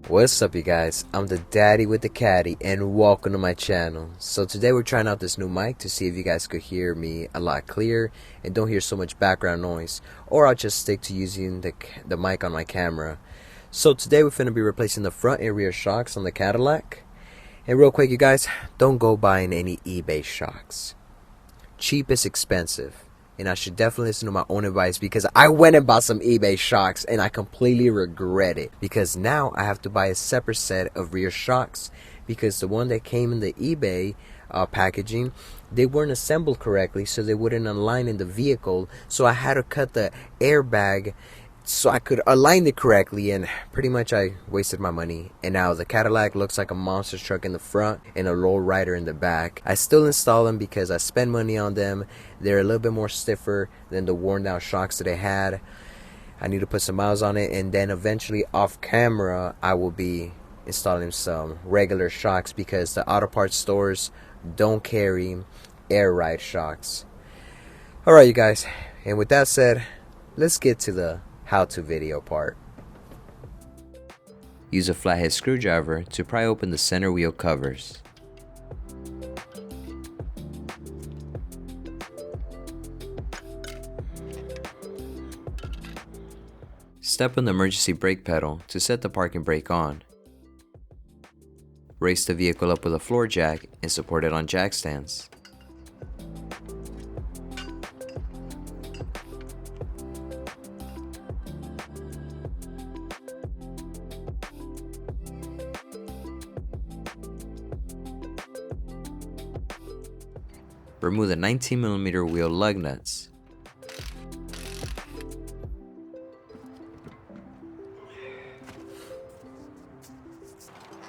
What's up, you guys? I'm the daddy with the caddy and welcome to my channel. So today we're trying out this new mic to see if you guys could hear me a lot clearer and don't hear so much background noise, or I'll just stick to using the mic on my camera. So today we're going to be replacing the front and rear shocks on the Cadillac. And real quick, you guys, don't go buying any eBay shocks. Cheap is expensive. And I should definitely listen to my own advice, because I went and bought some eBay shocks and I completely regret it, because now I have to buy a separate set of rear shocks, because the one that came in the eBay packaging, they weren't assembled correctly, so they wouldn't align in the vehicle. So I had to cut the airbag so I could align it correctly, and pretty much I wasted my money. And now the Cadillac looks like a monster truck in the front and a low rider in the back. I still install them because I spend money on them. They're a little bit more stiffer than the worn down shocks that I had. I need to put some miles on it, and then eventually off camera I will be installing some regular shocks, because the auto parts stores don't carry air ride shocks. Alright, you guys, and with that said, let's get to the how-to video part. Use a flathead screwdriver to pry open the center wheel covers. Step on the emergency brake pedal to set the parking brake on. Raise the vehicle up with a floor jack and support it on jack stands. Remove the 19mm wheel lug nuts.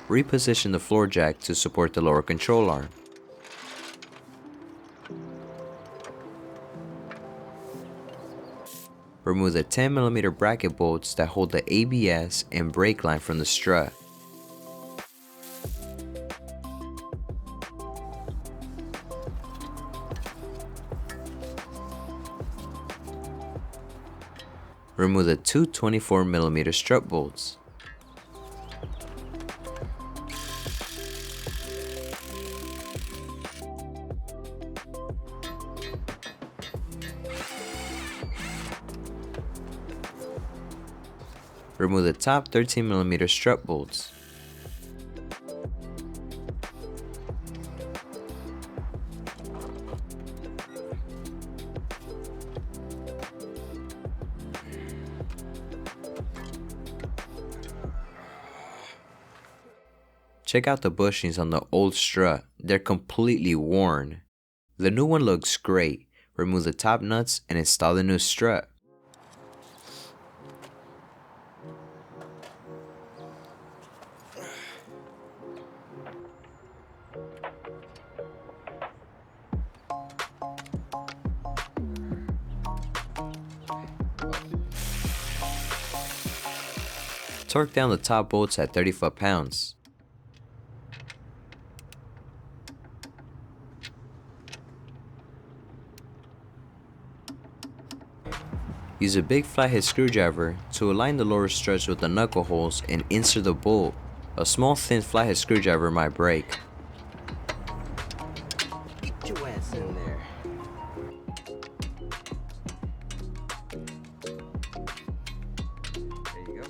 Reposition the floor jack to support the lower control arm. Remove the 10mm bracket bolts that hold the ABS and brake line from the strut. Remove the two 24mm strut bolts. Remove the top 13mm strut bolts. Check out the bushings on the old strut. They're completely worn. The new one looks great. Remove the top nuts and install the new strut. Torque down the top bolts at 30 foot-pounds. Use a big flathead screwdriver to align the lower struts with the knuckle holes and insert the bolt. A small thin flathead screwdriver might break. Get your ass in there. There you go.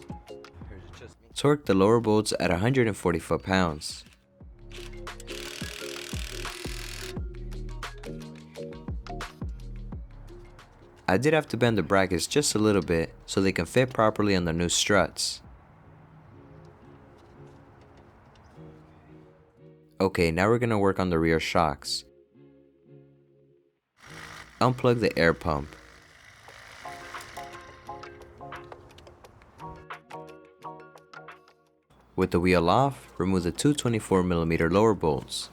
Torque the lower bolts at 140 foot-pounds. I did have to bend the brackets just a little bit so they can fit properly on the new struts. Okay, now we're going to work on the rear shocks. Unplug the air pump. With the wheel off, remove the two 24mm lower bolts.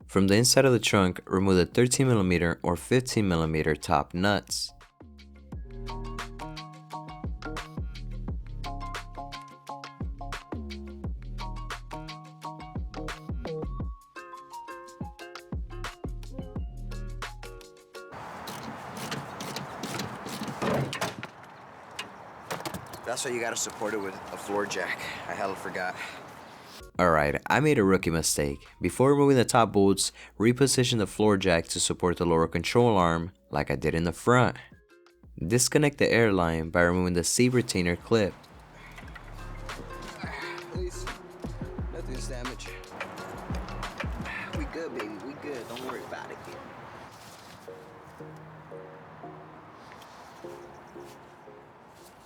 From the inside of the trunk, remove the 13mm or 15mm top nuts. That's why you gotta support it with a floor jack. I hella forgot. Alright, I made a rookie mistake. Before removing the top bolts, reposition the floor jack to support the lower control arm like I did in the front. Disconnect the air line by removing the seat retainer clip. Please, nothing's damaged. We good, baby, we good. Don't worry about it.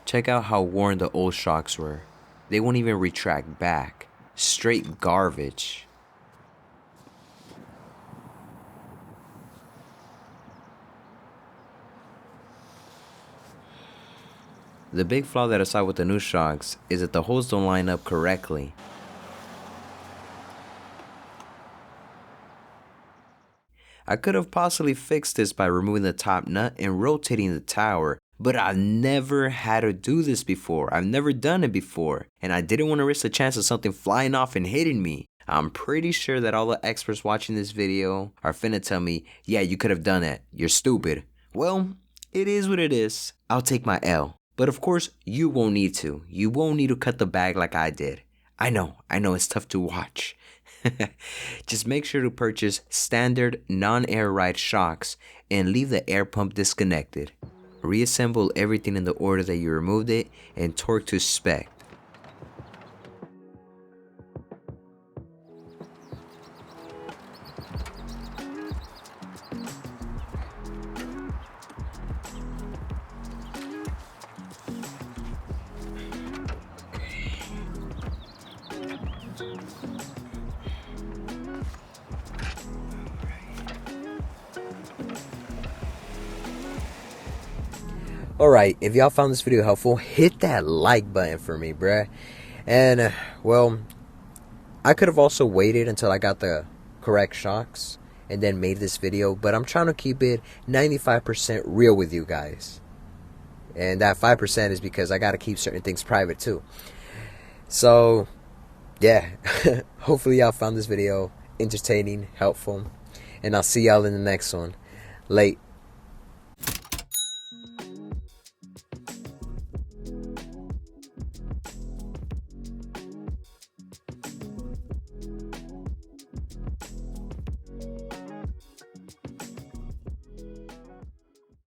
Check out how worn the old shocks were. They won't even retract back. Straight garbage. The big flaw that I saw with the new shocks is that the holes don't line up correctly. I could have possibly fixed this by removing the top nut and rotating the tower, but I've never had to do this before. I've never done it before, and I didn't want to risk the chance of something flying off and hitting me. I'm pretty sure that all the experts watching this video are finna tell me, yeah, you could have done that. You're stupid. Well, it is what it is. I'll take my L. But of course, you won't need to. You won't need to cut the bag like I did. I know it's tough to watch. Just make sure to purchase standard non-air ride shocks and leave the air pump disconnected. Reassemble everything in the order that you removed it and torque to spec. Alright, if y'all found this video helpful, hit that like button for me, bruh. And, well, I could have also waited until I got the correct shocks and then made this video, but I'm trying to keep it 95% real with you guys. And that 5% is because I gotta keep certain things private too. So, yeah, hopefully y'all found this video entertaining, helpful, and I'll see y'all in the next one. Late.